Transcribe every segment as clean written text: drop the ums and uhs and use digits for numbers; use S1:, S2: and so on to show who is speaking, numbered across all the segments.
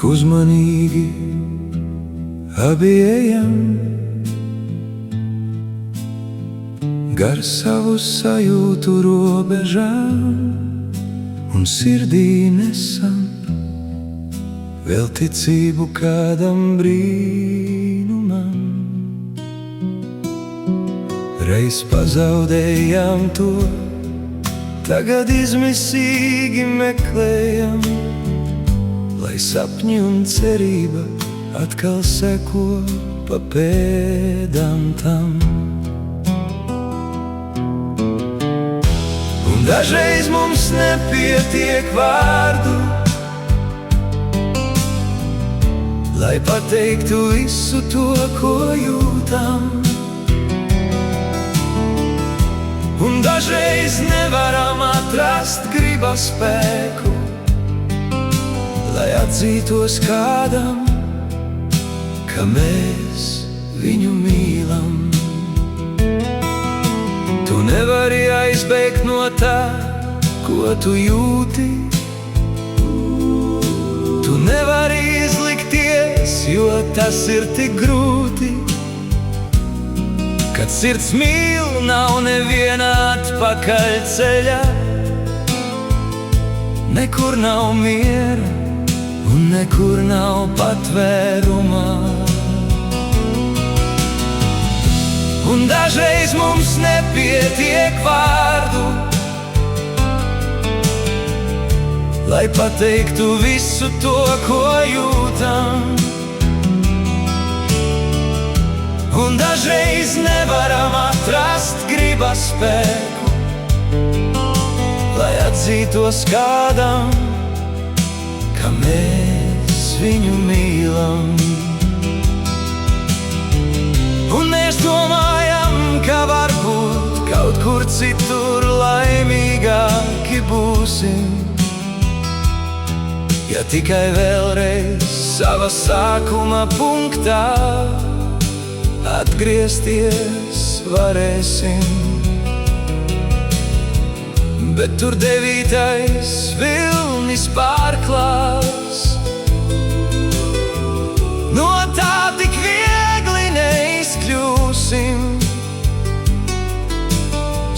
S1: Cik uzmanīgi abi ejam gar savu sajūtu robežām un sirdī nesam vēl ticību kādam brīnumam. Reiz pazaudējām to, tagad izmisīgi meklējam, lai sapņi un cerība atkal seko pa pēdām tam. Un dažreiz mums nepietiek vārdu, lai pateiktu visu to, ko jūtam. Un dažreiz nevaram atrast gribas spēku, lai atzītos kādam, ka mēs viņu mīlam. Tu nevari aizbēgt no tā, ko tu jūti. Tu nevari izlikties, jo tas ir tik grūti. Kad sirds mīl, nav neviena atpakaļceļa. Nekur nav miera un nekur nav patvērumā. Un dažreiz mums nepietiek vārdu, lai pateiktu visu to, ko jūtam. Un dažreiz nevaram atrast gribas spēku, lai atzītos kādam, ka mēs viņu mīlam. Un mēs domājam, ka varbūt kaut kur citur laimīgāki būsim, ja tikai vēlreiz sava sākuma punktā atgriezties varēsim. Bet tur 9. vilnis pārklās, no tā tik viegli neizkļūsim.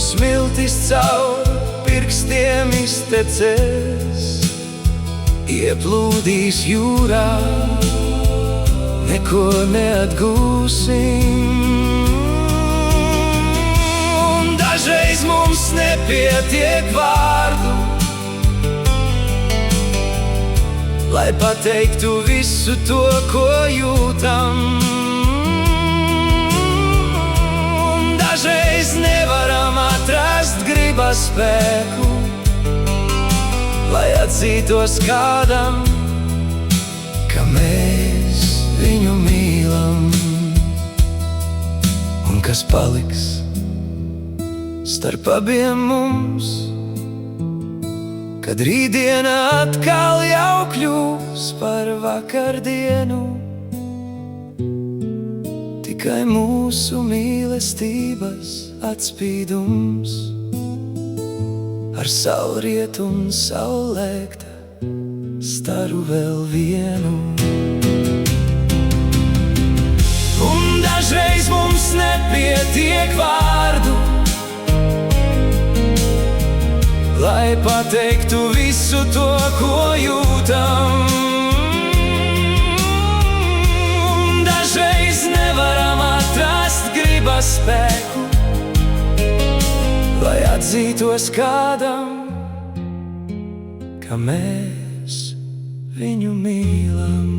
S1: Smiltis caur pirkstiem iztecēs, ieplūdīs jūrā, neko neatgūsim. Un dažreiz mums nepietiek vārdu, lai pateiktu visu to, ko jūtam. Un dažreiz nevaram atrast gribas spēku, lai atzītos kādam, ka mēs viņu mīlam. Un kas paliks starp abiem mums, kad rītdiena atkal jau kļūs par vakardienu? Tikai mūsu mīlestības atspīdums, ar saulrietu un saulēkta staru vēl vienu. Un dažreiz mums nepietiek vārdu, lai pateiktu visu to, ko jūtam. Un dažreiz nevaram atrast gribas spēku, lai atzītos kādam, ka mēs viņu mīlam.